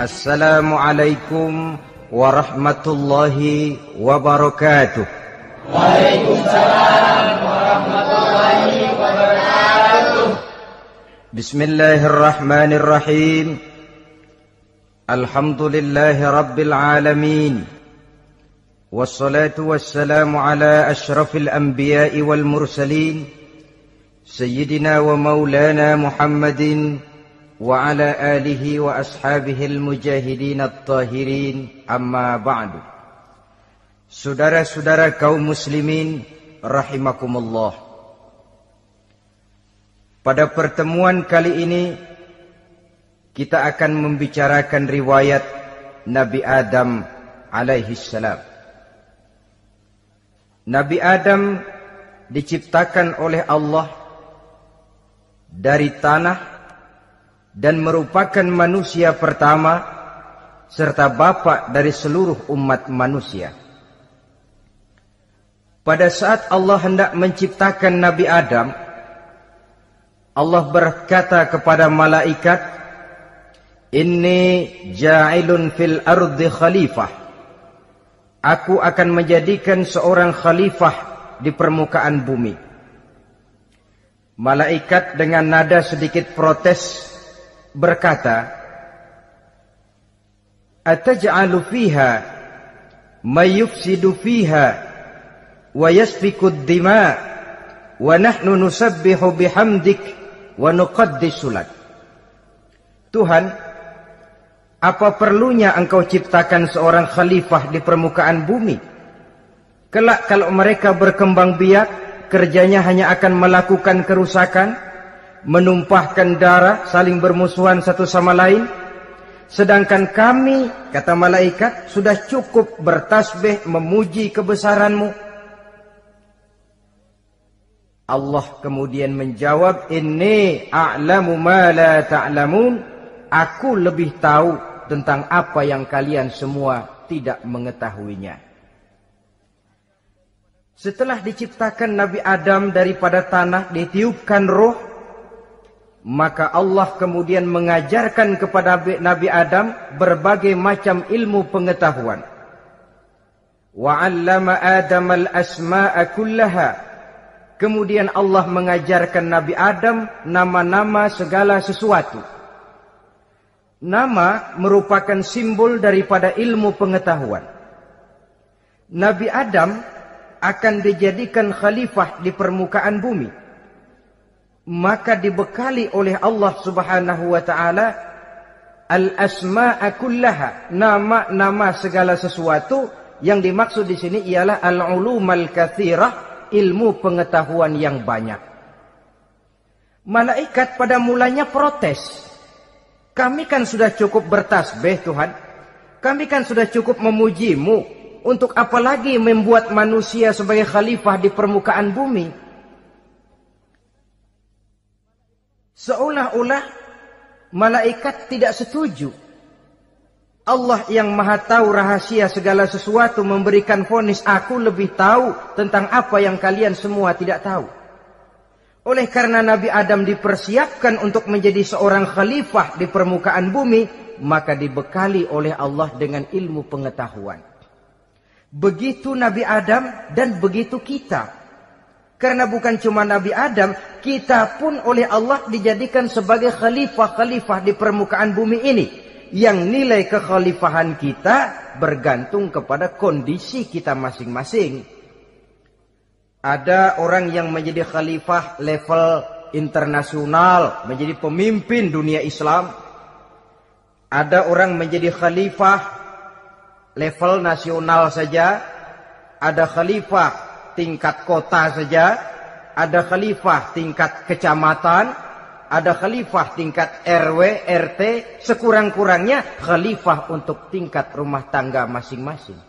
Assalamualaikum warahmatullahi wabarakatuh. Waalaikumsalam warahmatullahi wabarakatuh. Bismillahirrahmanirrahim. Alhamdulillahi rabbil alamin. Wassalatu wassalamu ala ashrafil anbiya'i wal mursalin, Sayyidina wa maulana Muhammadin wa ala alihi wa ashabihil mujahidin at-tahirin, amma ba'du. Saudara-saudara kaum muslimin rahimakumullah. Pada pertemuan kali ini kita akan membicarakan riwayat Nabi Adam alaihi salam. Nabi Adam diciptakan oleh Allah dari tanah dan merupakan manusia pertama serta bapa dari seluruh umat manusia. Pada saat Allah hendak menciptakan Nabi Adam, Allah berkata kepada malaikat, "Inni ja'ilun fil ardi khalifah." Aku akan menjadikan seorang khalifah di permukaan bumi. Malaikat dengan nada sedikit protes berkata, "Ataj'alu fiha may yufsidu fiha wa yasfiku ad-dima wa nahnu nusabbihu bihamdik wa nuqaddisu lak." Tuhan, apa perlunya engkau ciptakan seorang khalifah di permukaan bumi? Kelak kalau mereka berkembang biak, kerjanya hanya akan melakukan kerusakan, menumpahkan darah, saling bermusuhan satu sama lain. Sedangkan kami, kata malaikat, sudah cukup bertasbih memuji kebesaranmu. Allah kemudian menjawab, "Inni a'lamu ma la ta'lamun." Aku lebih tahu tentang apa yang kalian semua tidak mengetahuinya. Setelah diciptakan Nabi Adam daripada tanah, ditiupkan roh, maka Allah kemudian mengajarkan kepada Nabi Adam berbagai macam ilmu pengetahuan. Wa 'allama Adam al-asma'a kullaha. Kemudian Allah mengajarkan Nabi Adam nama-nama segala sesuatu. Nama merupakan simbol daripada ilmu pengetahuan. Nabi Adam akan dijadikan khalifah di permukaan bumi, maka dibekali oleh Allah Subhanahu wa taala al-asma'a kullaha, nama-nama segala sesuatu. Yang dimaksud di sini ialah al-ulumal katsirah, ilmu pengetahuan yang banyak. Malaikat pada mulanya protes. Kami kan sudah cukup bertasbih Tuhan. Kami kan sudah cukup memujimu. Untuk apa lagi membuat manusia sebagai khalifah di permukaan bumi? Seolah-olah malaikat tidak setuju. Allah yang maha tahu rahasia segala sesuatu memberikan vonis, aku lebih tahu tentang apa yang kalian semua tidak tahu. Oleh karena Nabi Adam dipersiapkan untuk menjadi seorang khalifah di permukaan bumi, maka dibekali oleh Allah dengan ilmu pengetahuan. Begitu Nabi Adam dan begitu kita. Karena bukan cuma Nabi Adam, kita pun oleh Allah dijadikan sebagai khalifah-khalifah di permukaan bumi ini. Yang nilai kekhalifahan kita bergantung kepada kondisi kita masing-masing. Ada orang yang menjadi khalifah level internasional, menjadi pemimpin dunia Islam. Ada orang menjadi khalifah level nasional saja. Ada khalifah tingkat kota saja, ada khalifah tingkat kecamatan, ada khalifah tingkat RW, RT, sekurang-kurangnya khalifah untuk tingkat rumah tangga masing-masing.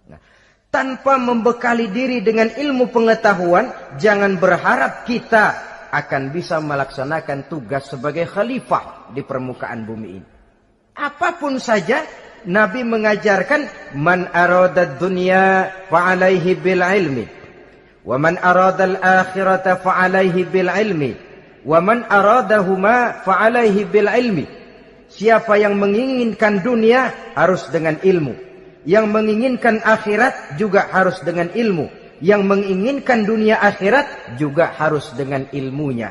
Nah, tanpa membekali diri dengan ilmu pengetahuan, jangan berharap kita akan bisa melaksanakan tugas sebagai khalifah di permukaan bumi ini. Apapun saja, Nabi mengajarkan, man aradad dunya fa'alaihi bil ilmi, wa man aradal akhirata fa'alaihi bil ilmi, wa man aradahuma fa'alaihi bil ilmi. Siapa yang menginginkan dunia harus dengan ilmu. Yang menginginkan akhirat juga harus dengan ilmu. Yang menginginkan dunia akhirat juga harus dengan ilmunya.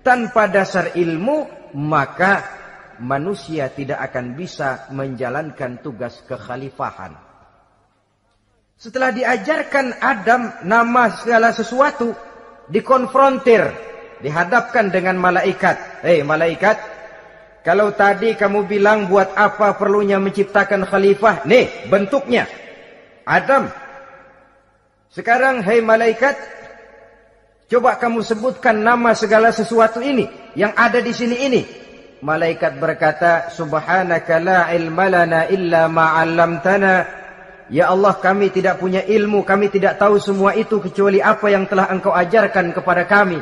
Tanpa dasar ilmu, maka manusia tidak akan bisa menjalankan tugas kekhalifahan. Setelah diajarkan Adam nama segala sesuatu, dikonfrontir, dihadapkan dengan malaikat. Hei malaikat, kalau tadi kamu bilang buat apa perlunya menciptakan khalifah? Nih bentuknya. Adam. Sekarang hei malaikat, coba kamu sebutkan nama segala sesuatu ini yang ada di sini ini. Malaikat berkata, Subhanaka la ilma lana illa ma 'allamtana. Ya Allah, kami tidak punya ilmu, kami tidak tahu semua itu kecuali apa yang telah Engkau ajarkan kepada kami.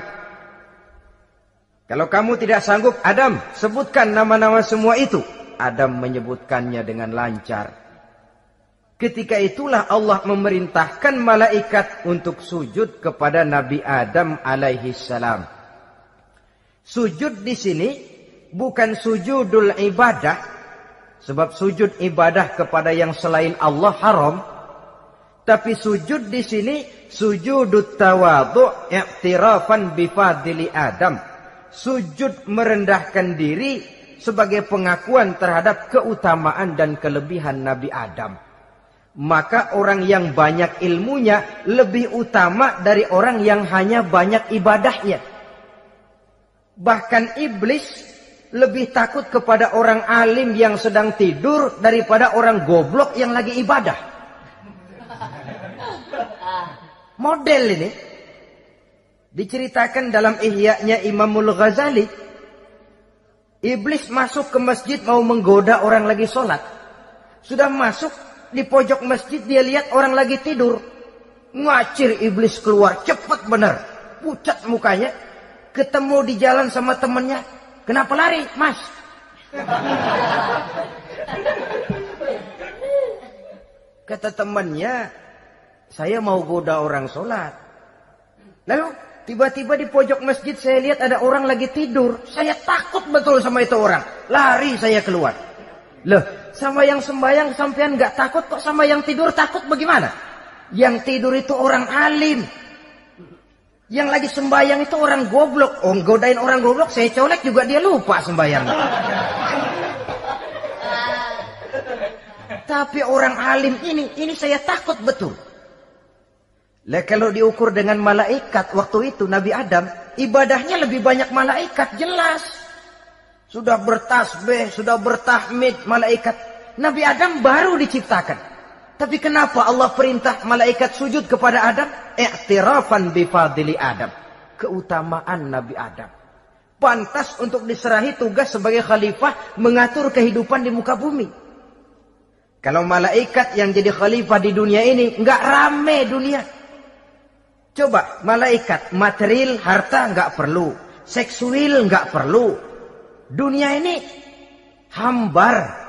Kalau kamu tidak sanggup, Adam, sebutkan nama-nama semua itu. Adam menyebutkannya dengan lancar. Ketika itulah Allah memerintahkan malaikat untuk sujud kepada Nabi Adam alaihi salam. Sujud di sini bukan sujudul ibadah, sebab sujud ibadah kepada yang selain Allah haram. Tapi sujud di sini sujudut tawadhu' i'tirafan bifadili Adam. Sujud merendahkan diri sebagai pengakuan terhadap keutamaan dan kelebihan Nabi Adam. Maka orang yang banyak ilmunya lebih utama dari orang yang hanya banyak ibadahnya. Bahkan iblis lebih takut kepada orang alim yang sedang tidur daripada orang goblok yang lagi ibadah. Model ini diceritakan dalam Ihya-nya Imamul Ghazali. Iblis masuk ke masjid mau menggoda orang lagi sholat. Sudah masuk di pojok masjid, dia lihat orang lagi tidur. Ngacir iblis keluar, cepat benar. Pucat mukanya. Ketemu di jalan sama temannya. Kenapa lari, Mas? Kata temannya, saya mau goda orang sholat. Lalu tiba-tiba di pojok masjid saya lihat ada orang lagi tidur. Saya takut betul sama itu orang. Lari saya keluar. Loh, sama yang sembahyang sampean nggak takut, kok sama yang tidur takut bagaimana? Yang tidur itu orang alim. Yang lagi sembahyang itu orang goblok. Oh, godain orang goblok, saya colek juga dia lupa sembahyang. Tapi orang alim ini saya takut betul. Lah kalau diukur dengan malaikat waktu itu Nabi Adam, ibadahnya lebih banyak malaikat, jelas. Sudah bertasbih, sudah bertahmid malaikat. Nabi Adam baru diciptakan. Tapi kenapa Allah perintah malaikat sujud kepada Adam? I'tirafan bifadili Adam. Keutamaan Nabi Adam. Pantas untuk diserahi tugas sebagai khalifah mengatur kehidupan di muka bumi. Kalau malaikat yang jadi khalifah di dunia ini, nggak rame dunia. Coba, malaikat, material, harta nggak perlu. Seksual nggak perlu. Dunia ini hambar.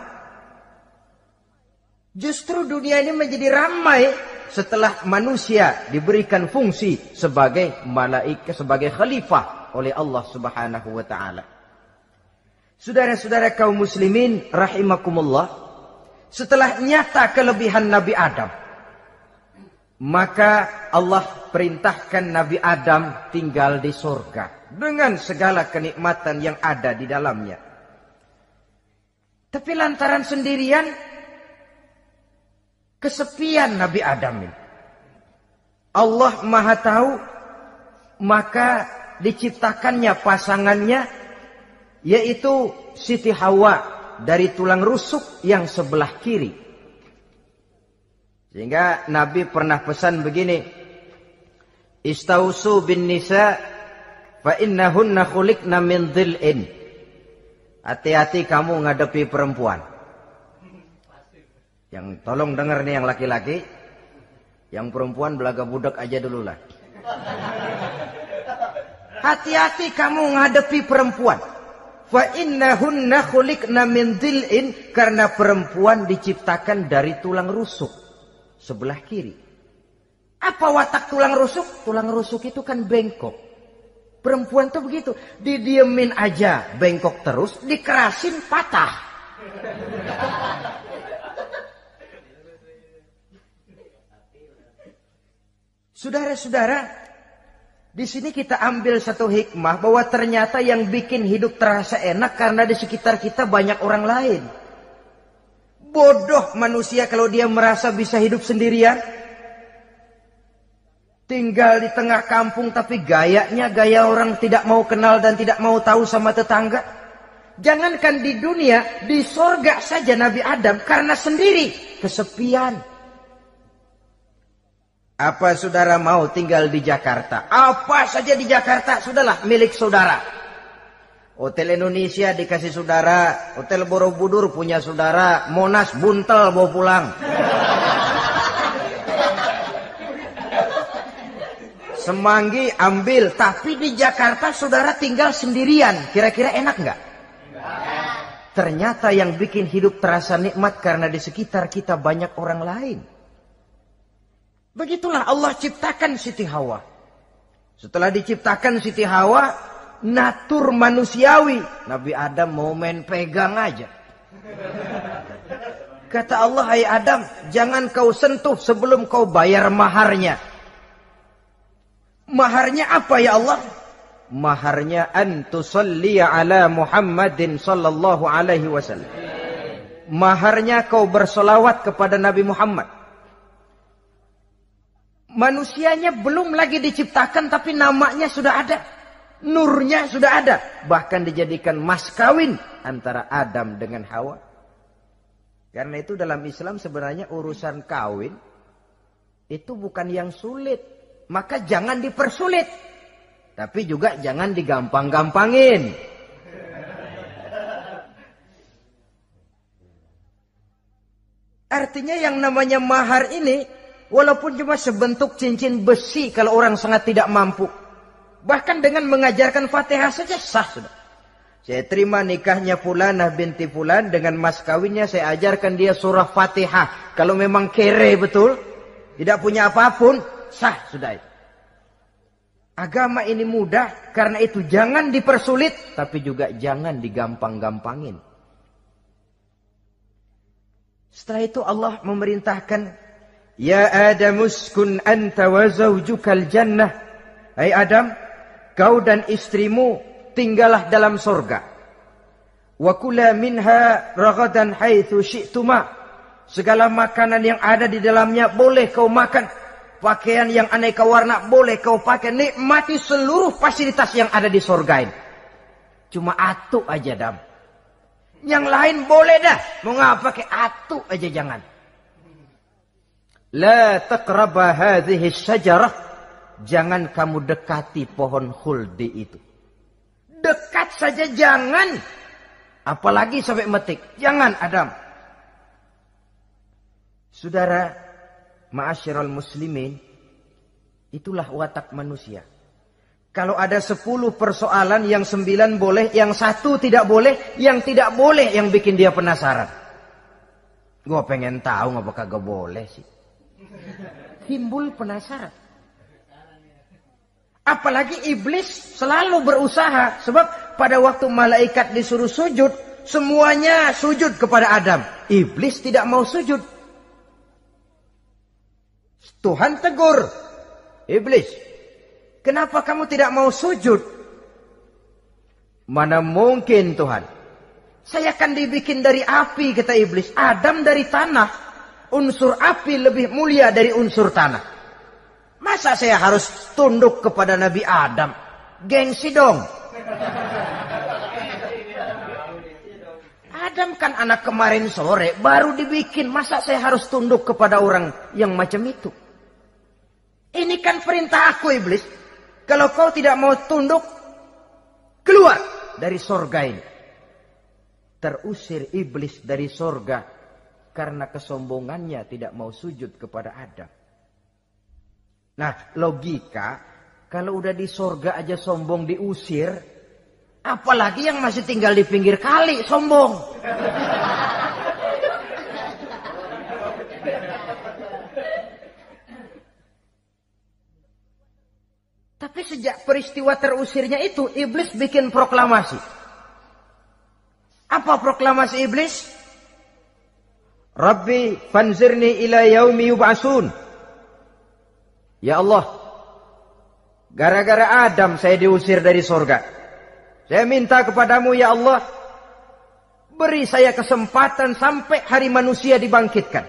Justru dunia ini menjadi ramai setelah manusia diberikan fungsi sebagai malaikat, sebagai khalifah oleh Allah Subhanahu wa taala. Saudara-saudara kaum muslimin rahimakumullah, setelah nyata kelebihan Nabi Adam, maka Allah perintahkan Nabi Adam tinggal di surga dengan segala kenikmatan yang ada di dalamnya. Tapi lantaran sendirian, kesepian Nabi Adam ini. Allah Maha Tahu, maka diciptakannya pasangannya, yaitu Siti Hawa dari tulang rusuk yang sebelah kiri. Sehingga Nabi pernah pesan begini, Istausu bin nisa fa innahunna khuliqna min dhil'in. Hati-hati kamu ngadepi perempuan. Yang tolong dengar nih yang laki-laki, yang perempuan belaga budak aja dulu lah. Hati-hati kamu ngadepi perempuan. Fa innahunna khuliqna min dhil'in, karena perempuan diciptakan dari tulang rusuk sebelah kiri. Apa watak tulang rusuk? Tulang rusuk itu kan bengkok. Perempuan tuh begitu, didiemin aja bengkok terus, dikerasin patah. Saudara-saudara, di sini kita ambil satu hikmah bahwa ternyata yang bikin hidup terasa enak karena di sekitar kita banyak orang lain. Bodoh manusia kalau dia merasa bisa hidup sendirian. Tinggal di tengah kampung tapi gayanya gaya orang tidak mau kenal dan tidak mau tahu sama tetangga. Jangankan di dunia, di sorga saja Nabi Adam karena sendiri, kesepian. Apa saudara mau tinggal di Jakarta? Apa saja di Jakarta, sudahlah milik saudara. Hotel Indonesia dikasih saudara, Hotel Borobudur punya saudara, Monas buntel bawa pulang. Semanggi ambil, tapi di Jakarta saudara tinggal sendirian. Kira-kira enak nggak? Ternyata yang bikin hidup terasa nikmat karena di sekitar kita banyak orang lain. Begitulah Allah ciptakan Siti Hawa. Setelah diciptakan Siti Hawa, natur manusiawi. Nabi Adam mau main pegang aja. Kata Allah, hai Adam, jangan kau sentuh sebelum kau bayar maharnya. Maharnya apa ya Allah? Maharnya an tusalli ala Muhammadin sallallahu alaihi wasallam. Maharnya kau bersolawat kepada Nabi Muhammad. Manusianya belum lagi diciptakan tapi namanya sudah ada. Nurnya sudah ada. Bahkan dijadikan mas kawin antara Adam dengan Hawa. Karena itu dalam Islam sebenarnya urusan kawin itu bukan yang sulit. Maka jangan dipersulit. Tapi juga jangan digampang-gampangin. Artinya yang namanya mahar ini, walaupun cuma sebentuk cincin besi kalau orang sangat tidak mampu. Bahkan dengan mengajarkan Fatihah saja sah sudah. Saya terima nikahnya Fulanah binti Fulan, dengan mas kawinnya saya ajarkan dia surah Fatihah. Kalau memang kere betul, tidak punya apapun, sah sudah itu. Agama ini mudah, karena itu jangan dipersulit, tapi juga jangan digampang-gampangin. Setelah itu Allah memerintahkan, ya Adam uskun anta wa zawjukal jannah. Hai Adam, kau dan istrimu tinggallah dalam surga. Wa kula minha ragadan haitsu syi'tuma. Segala makanan yang ada di dalamnya boleh kau makan. Pakaian yang aneka warna boleh kau pakai. Nikmati seluruh fasilitas yang ada di surga ini. Cuma atu aja Adam. Yang lain boleh dah. Mau ngapa pakai atu aja jangan. La taqraba hadhihi syajarah. Jangan kamu dekati pohon khuldi itu. Dekat saja jangan. Apalagi sampai metik. Jangan Adam. Saudara, ma'asyiral muslimin, itulah watak manusia. Kalau ada 10 persoalan, yang 9 boleh, yang 1 tidak boleh, yang tidak boleh yang bikin dia penasaran. Gue pengen tahu ngapa kagak boleh sih. Timbul penasaran. Apalagi iblis selalu berusaha. Sebab pada waktu malaikat disuruh sujud, semuanya sujud kepada Adam. Iblis tidak mau sujud. Tuhan tegur, iblis, kenapa kamu tidak mau sujud? Mana mungkin Tuhan. Saya akan dibikin dari api, kata iblis. Adam dari tanah. Unsur api lebih mulia dari unsur tanah. Masa saya harus tunduk kepada Nabi Adam? Gengsi dong. Adam kan anak kemarin sore, baru dibikin. Masa saya harus tunduk kepada orang yang macam itu? Ini kan perintah aku iblis. Kalau kau tidak mau tunduk, keluar dari sorga ini. Terusir iblis dari sorga karena kesombongannya tidak mau sujud kepada Adam. Nah, logika, kalau udah di sorga aja sombong diusir, apalagi yang masih tinggal di pinggir kali sombong. Tapi sejak peristiwa terusirnya itu, iblis bikin proklamasi. Apa Apa proklamasi iblis? Rabbi fanzirni ila yaumi yub'atsun. Ya Allah, gara-gara Adam saya diusir dari surga. Saya minta kepadamu ya Allah, beri saya kesempatan sampai hari manusia dibangkitkan.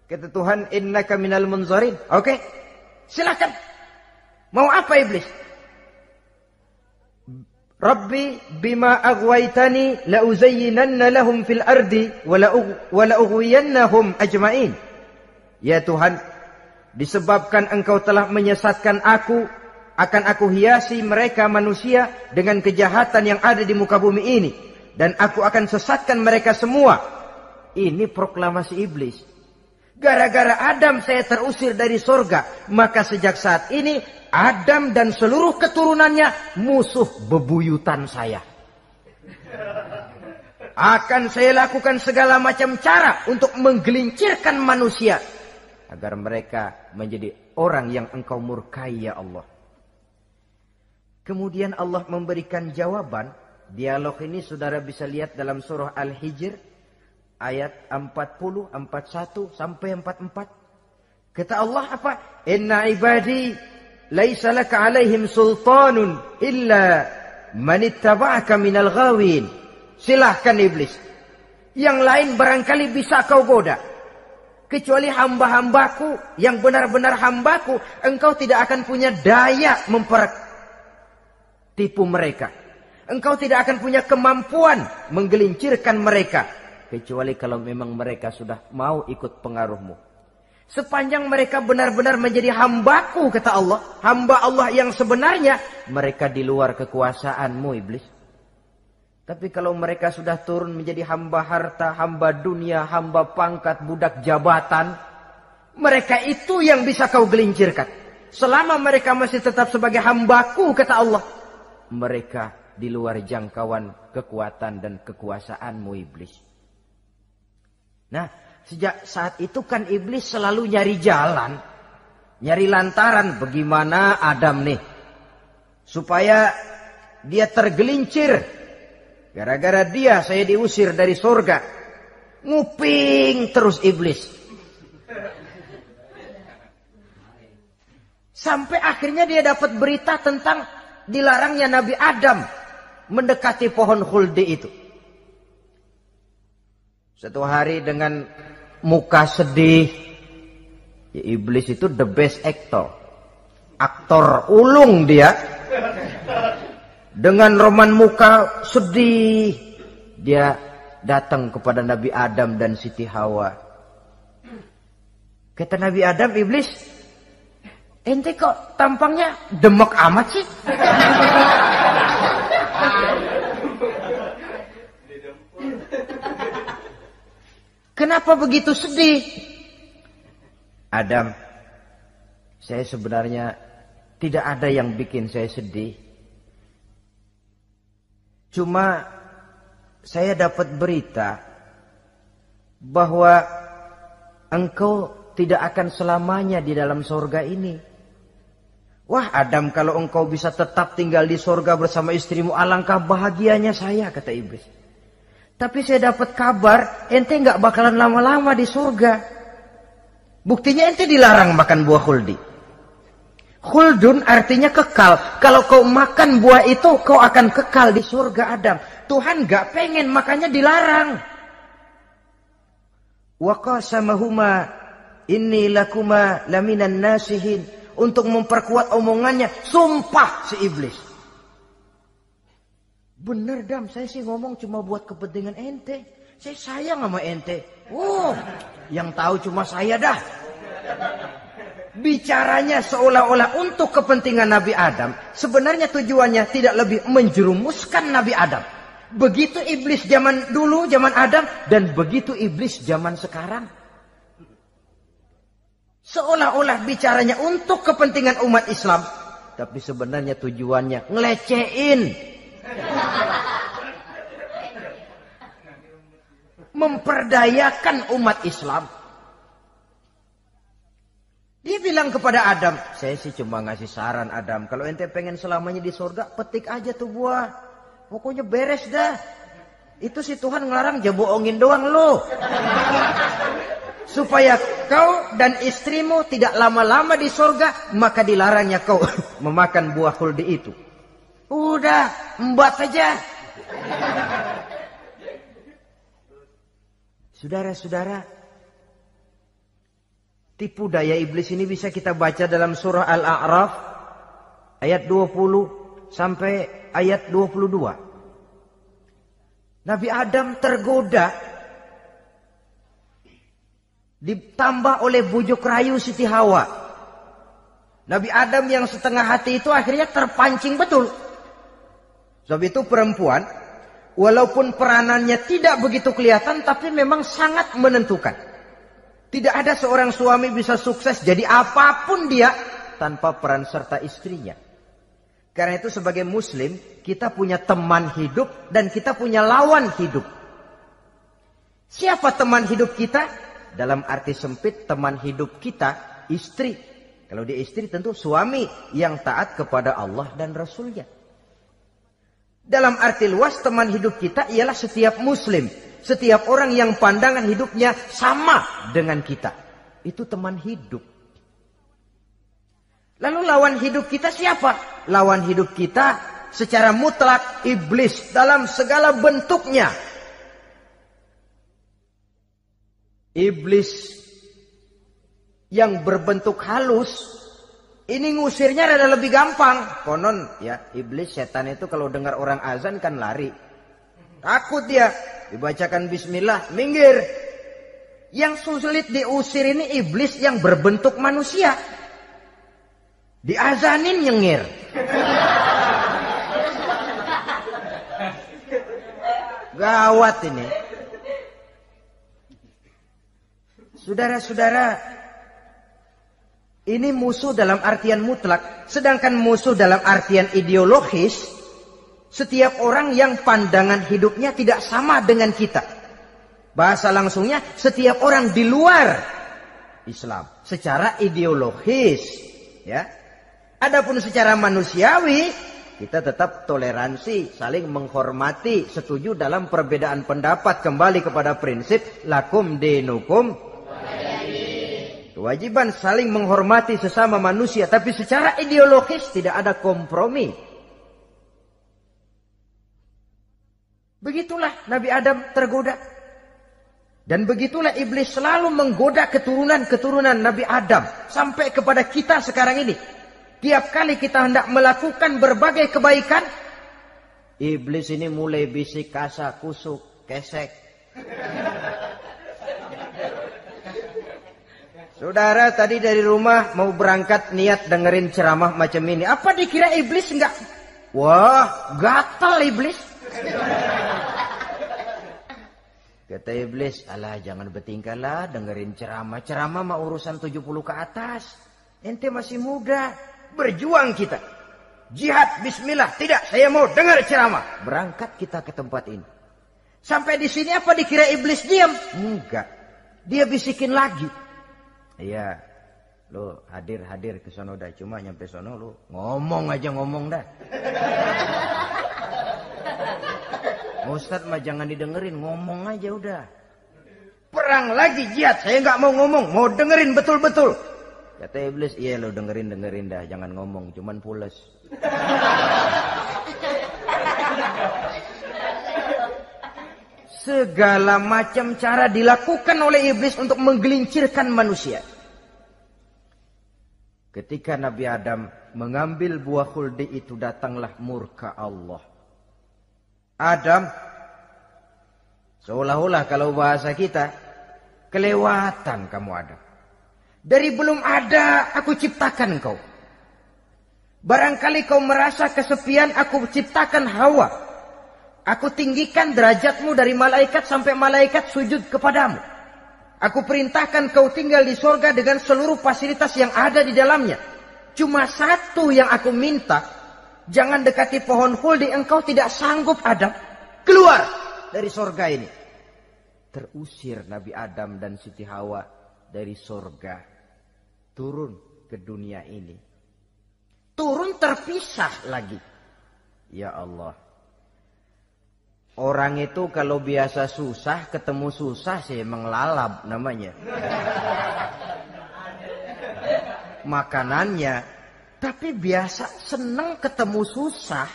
Kata Tuhan, innaka minal munzarin. Oke, silakan. Mau apa iblis? Rabbi bima aghwaytani la uzayyinanna lahum fil ardi wa la ughwiyannahum ajma'in. Ya Tuhan, disebabkan engkau telah menyesatkan aku, akan aku hiasi mereka manusia dengan kejahatan yang ada di muka bumi ini, dan aku akan sesatkan mereka semua. Ini proklamasi iblis. Gara-gara Adam saya terusir dari surga, maka sejak saat ini Adam dan seluruh keturunannya musuh bebuyutan saya. Akan saya lakukan segala macam cara untuk menggelincirkan manusia agar mereka menjadi orang yang engkau murkai ya Allah. Kemudian Allah memberikan jawaban. Dialog ini saudara bisa lihat dalam surah Al-Hijr ayat 40, 41 sampai 44. Kata Allah apa? Inna ibadi laisa laka alaihim sultanun illa man ittaba'aka minal ghawin. Silahkan iblis. Yang lain barangkali bisa kau goda. Kecuali hamba-hambaku yang benar-benar hambaku, engkau tidak akan punya daya tipu mereka. Engkau tidak akan punya kemampuan menggelincirkan mereka. Kecuali kalau memang mereka sudah mau ikut pengaruhmu. Sepanjang mereka benar-benar menjadi hambaku, kata Allah. Hamba Allah yang sebenarnya, mereka di luar kekuasaanmu iblis. Tapi kalau mereka sudah turun menjadi hamba harta, hamba dunia, hamba pangkat, budak jabatan, mereka itu yang bisa kau gelincirkan. Selama mereka masih tetap sebagai hambaku, kata Allah, mereka di luar jangkauan kekuatan dan kekuasaanmu iblis. Nah, sejak saat itu kan iblis selalu nyari jalan, nyari lantaran bagaimana Adam nih supaya dia tergelincir. Gara-gara dia saya diusir dari surga. Nguping terus iblis. Sampai akhirnya dia dapat berita tentang dilarangnya Nabi Adam mendekati pohon khuldi itu. Satu hari dengan muka sedih. Ya, iblis itu the best actor. Aktor ulung dia. Dengan roman muka sedih. Dia datang kepada Nabi Adam dan Siti Hawa. Kata Nabi Adam, iblis, ente kok tampangnya demek amat sih? Kenapa begitu sedih? Adam, saya sebenarnya tidak ada yang bikin saya sedih. Cuma saya dapat berita bahwa engkau tidak akan selamanya di dalam surga ini. Wah Adam, kalau engkau bisa tetap tinggal di surga bersama istrimu, alangkah bahagianya saya, kata iblis. Tapi saya dapat kabar ente nggak bakalan lama-lama di surga. Buktinya ente dilarang makan buah khuldi. Khuldun artinya kekal. Kalau kau makan buah itu, kau akan kekal di surga Adam. Tuhan nggak pengen, makanya dilarang. Wa qasamahuma inni lakuma laminan nasihin. Untuk memperkuat omongannya, sumpah si iblis. Bener Dam, saya sih ngomong cuma buat kepentingan ente. Saya sayang sama ente. Yang tahu cuma saya dah. Bicaranya seolah-olah untuk kepentingan Nabi Adam. Sebenarnya tujuannya tidak lebih menjerumuskan Nabi Adam. Begitu iblis zaman dulu, zaman Adam. Dan begitu iblis zaman sekarang. Seolah-olah bicaranya untuk kepentingan umat Islam. Tapi sebenarnya tujuannya ngelecehin. Memperdayakan umat Islam. Dia bilang kepada Adam, saya sih cuma ngasih saran Adam, kalau ente pengen selamanya di surga, petik aja tuh buah. Pokoknya beres dah. Itu si Tuhan ngelarang aja bohongin doang lo. Supaya kau dan istrimu tidak lama-lama di surga, maka dilarangnya kau memakan buah khuldi itu. Udah, embat aja. Saudara-saudara, tipu daya iblis ini bisa kita baca dalam surah Al-A'raf ayat 20 sampai ayat 22. Nabi Adam tergoda, ditambah oleh bujuk rayu Siti Hawa. Nabi Adam yang setengah hati itu akhirnya terpancing betul. Sebab itu perempuan, walaupun peranannya tidak begitu kelihatan, tapi memang sangat menentukan. Tidak ada seorang suami bisa sukses jadi apapun dia tanpa peran serta istrinya. Karena itu sebagai muslim, kita punya teman hidup dan kita punya lawan hidup. Siapa teman hidup kita? Dalam arti sempit, teman hidup kita istri. Kalau dia istri tentu suami yang taat kepada Allah dan Rasulnya. Dalam arti luas, teman hidup kita ialah setiap muslim. Setiap orang yang pandangan hidupnya sama dengan kita. Itu teman hidup. Lalu lawan hidup kita siapa? Lawan hidup kita secara mutlak iblis dalam segala bentuknya. Iblis yang berbentuk halus, ini ngusirnya rada lebih gampang. Konon ya, iblis setan itu kalau dengar orang azan kan lari. Takut dia, dibacakan bismillah, minggir. Yang sulit diusir ini iblis yang berbentuk manusia. Diazanin nyengir. Gawat ini. Saudara-saudara, ini musuh dalam artian mutlak. Sedangkan musuh dalam artian ideologis, setiap orang yang pandangan hidupnya tidak sama dengan kita. Bahasa langsungnya, setiap orang di luar Islam secara ideologis, ya. Adapun secara manusiawi, kita tetap toleransi, saling menghormati, setuju dalam perbedaan pendapat, kembali kepada prinsip lakum dinukum. Kewajiban saling menghormati sesama manusia, tapi secara ideologis tidak ada kompromi. Begitulah Nabi Adam tergoda. Dan begitulah iblis selalu menggoda keturunan-keturunan Nabi Adam sampai kepada kita sekarang ini. Tiap kali kita hendak melakukan berbagai kebaikan, iblis ini mulai bisik, kasa, kusuk, kesek. Saudara tadi dari rumah mau berangkat niat dengerin ceramah macam ini. Apa dikira iblis enggak? Wah, gatal iblis. Kata iblis, alah jangan bertingkah lah dengerin ceramah. Ceramah mah urusan 70 ke atas. Ente masih muda. Berjuang kita. Jihad, bismillah. Tidak, saya mau dengar ceramah. Berangkat kita ke tempat ini. Sampai di sini apa dikira iblis diam? Enggak. Dia bisikin lagi. Iya. Lo hadir ke sono dah. Cuma nyampe sono lo ngomong aja ngomong dah. Ustadz mah jangan didengerin. Ngomong aja udah. Perang lagi jihad. Saya nggak mau ngomong. Mau dengerin betul-betul. Kata iblis, iya lo dengerin dah, jangan ngomong, cuman pules. Segala macam cara dilakukan oleh iblis untuk menggelincirkan manusia. Ketika Nabi Adam mengambil buah khuldi itu, datanglah murka Allah. Adam, seolah-olah kalau bahasa kita, kelewatan kamu Adam. Dari belum ada aku ciptakan kau. Barangkali kau merasa kesepian, aku ciptakan Hawa. Aku tinggikan derajatmu dari malaikat sampai malaikat sujud kepadamu. Aku perintahkan kau tinggal di sorga dengan seluruh fasilitas yang ada di dalamnya. Cuma satu yang aku minta, jangan dekati pohon khuldi, engkau tidak sanggup Adam. Keluar dari sorga ini. Terusir Nabi Adam dan Siti Hawa dari sorga. Turun ke dunia ini. Turun terpisah lagi. Ya Allah. Orang itu kalau biasa susah, ketemu susah sih emang lalap namanya. Makanannya. Tapi biasa seneng ketemu susah.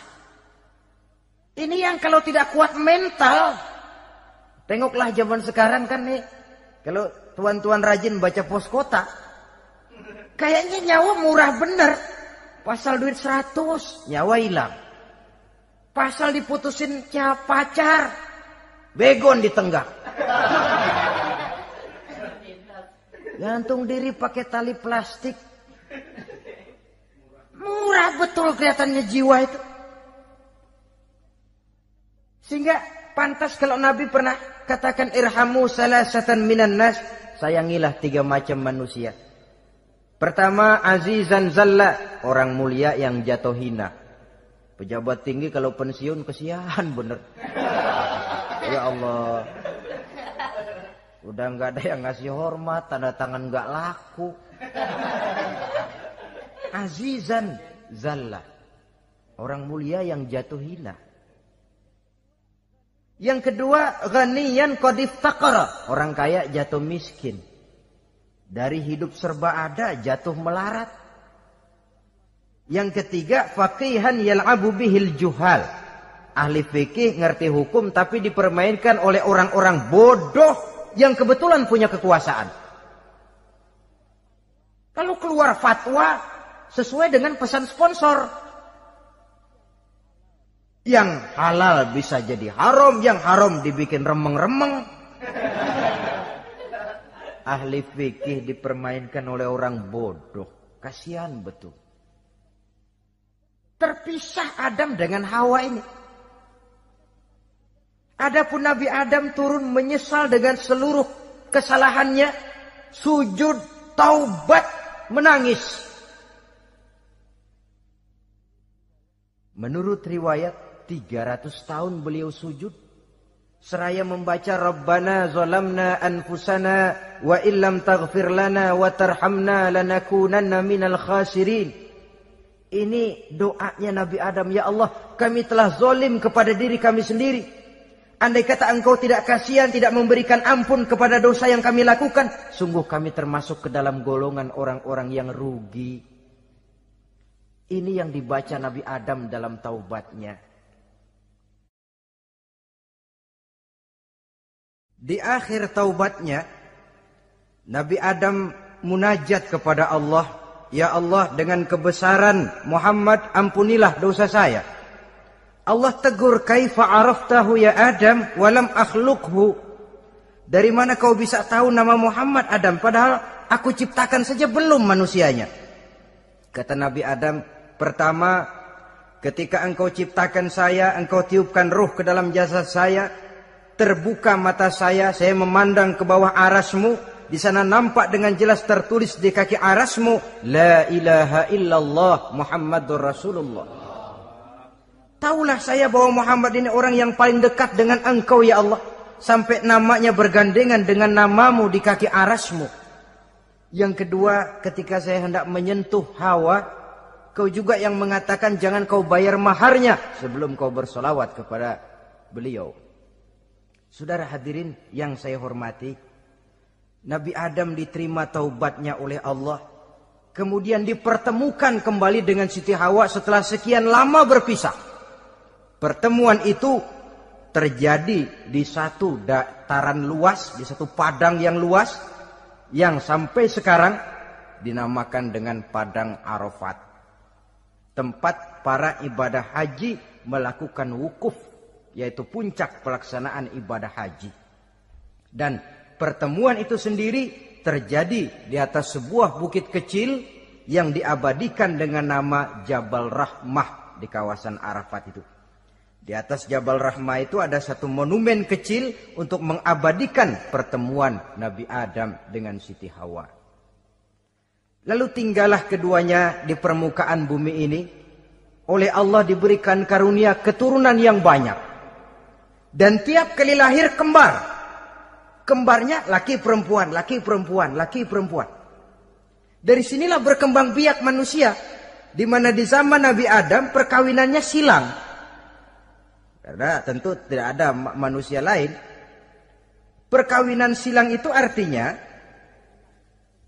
Ini yang kalau tidak kuat mental. Tengoklah zaman sekarang kan nih. Kalau tuan-tuan rajin baca pos kota. Kayaknya nyawa murah bener. Pasal duit 100, nyawa hilang. Pasal diputusin pacar, begon ditenggak. Gantung diri pakai tali plastik. Murah betul kelihatannya jiwa itu. Sehingga pantas kalau Nabi pernah katakan irhamu salasatan minan nas, sayangilah 3 macam manusia. Pertama, azizan zalla, orang mulia yang jatuh hina. Pejabat tinggi kalau pensiun kesian bener. Ya Allah. Udah nggak ada yang ngasih hormat, tanda tangan nggak laku. Azizan zalla. Orang mulia yang jatuh hina. Yang kedua, ghaniyan qad iftaqara. Orang kaya jatuh miskin. Dari hidup serba ada jatuh melarat. Yang ketiga, faqihan yal'abu bihil juhal. Ahli fikih ngerti hukum tapi dipermainkan oleh orang-orang bodoh yang kebetulan punya kekuasaan. Kalau keluar fatwa sesuai dengan pesan sponsor. Yang halal bisa jadi haram, yang haram dibikin remeng-remeng. Ahli fikih dipermainkan oleh orang bodoh. Kasihan betul. Terpisah Adam dengan Hawa ini. Adapun Nabi Adam turun menyesal dengan seluruh kesalahannya. Sujud, taubat, menangis. Menurut riwayat 300 tahun beliau sujud. Seraya membaca Rabbana zalamna anfusana wa illam taghfir lana wa tarhamna lanakunanna minal khasirin. Ini doanya Nabi Adam. Ya Allah, kami telah zalim kepada diri kami sendiri. Andai kata engkau tidak kasihan, tidak memberikan ampun kepada dosa yang kami lakukan, sungguh kami termasuk ke dalam golongan orang-orang yang rugi. Ini yang dibaca Nabi Adam dalam taubatnya. Di akhir taubatnya, Nabi Adam munajat kepada Allah. Ya Allah, dengan kebesaran Muhammad ampunilah dosa saya. Allah tegur, kaifa araftahu ya Adam walam akhluqhu. Dari mana kau bisa tahu nama Muhammad Adam padahal aku ciptakan saja belum manusianya. Kata Nabi Adam, pertama ketika engkau ciptakan saya, engkau tiupkan ruh ke dalam jasad saya, terbuka mata saya memandang ke bawah arasmu. Di sana nampak dengan jelas tertulis di kaki arasmu, La ilaha illallah Muhammadur Rasulullah. Taulah saya bahwa Muhammad ini orang yang paling dekat dengan engkau ya Allah. Sampai namanya bergandengan dengan namamu di kaki arasmu. Yang kedua, ketika saya hendak menyentuh Hawa, kau juga yang mengatakan jangan kau bayar maharnya sebelum kau bersolawat kepada beliau. Saudara hadirin yang saya hormati, Nabi Adam diterima taubatnya oleh Allah. Kemudian dipertemukan kembali dengan Siti Hawa setelah sekian lama berpisah. Pertemuan itu terjadi di satu dataran luas, di satu padang yang luas, yang sampai sekarang dinamakan dengan Padang Arafat. Tempat para ibadah haji melakukan wukuf, yaitu puncak pelaksanaan ibadah haji. Dan pertemuan itu sendiri terjadi di atas sebuah bukit kecil yang diabadikan dengan nama Jabal Rahmah di kawasan Arafat itu. Di atas Jabal Rahmah itu ada satu monumen kecil untuk mengabadikan pertemuan Nabi Adam dengan Siti Hawa. Lalu tinggallah keduanya di permukaan bumi ini. Oleh Allah diberikan karunia keturunan yang banyak. Dan tiap kali lahir kembar. Kembarnya laki perempuan, laki perempuan, laki perempuan. Dari sinilah berkembang biak manusia. Di mana di zaman Nabi Adam perkawinannya silang. Karena tentu tidak ada manusia lain. Perkawinan silang itu artinya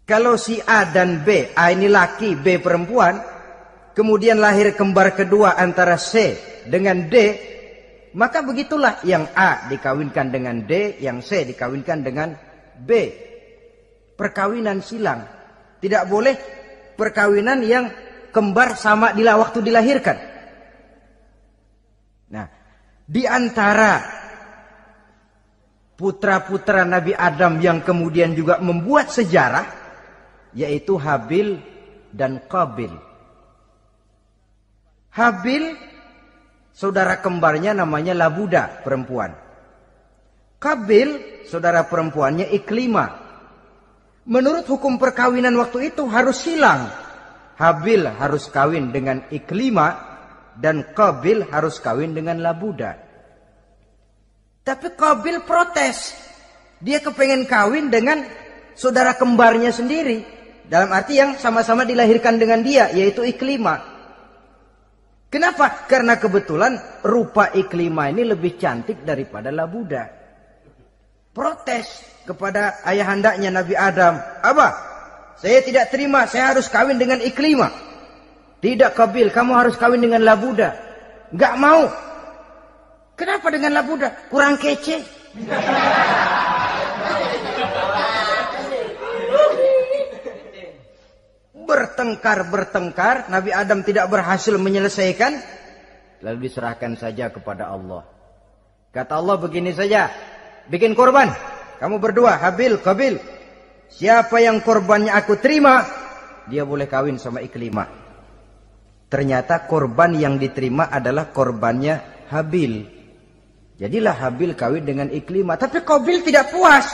kalau si A dan B, A ini laki, B perempuan, kemudian lahir kembar kedua antara C dengan D, maka begitulah yang A dikawinkan dengan D, yang C dikawinkan dengan B. Perkawinan silang. Tidak boleh perkawinan yang kembar sama di waktu dilahirkan. Nah, di antara putra-putra Nabi Adam yang kemudian juga membuat sejarah, yaitu Habil dan Qabil. Habil, saudara kembarnya namanya Labuda, perempuan. Qabil, saudara perempuannya Iklimah. Menurut hukum perkawinan waktu itu harus silang. Habil harus kawin dengan Iklimah dan Qabil harus kawin dengan Labuda. Tapi Qabil protes. Dia kepengen kawin dengan saudara kembarnya sendiri. Dalam arti yang sama-sama dilahirkan dengan dia, yaitu Iklimah. Kenapa? Karena kebetulan rupa Iklimah ini lebih cantik daripada Labuda. Protes kepada ayahandanya Nabi Adam. Abah, saya tidak terima, saya harus kawin dengan Iklimah. Tidak Qabil, kamu harus kawin dengan Labuda. Enggak mau. Kenapa dengan Labuda? Kurang kece. Bertengkar, Nabi Adam tidak berhasil menyelesaikan, lalu diserahkan saja kepada Allah. Kata Allah begini saja, bikin korban, kamu berdua, Habil, Qabil. Siapa yang korbannya aku terima, dia boleh kawin sama Iklimah. Ternyata korban yang diterima adalah korbannya Habil. Jadilah Habil kawin dengan Iklimah, tapi Qabil tidak puas.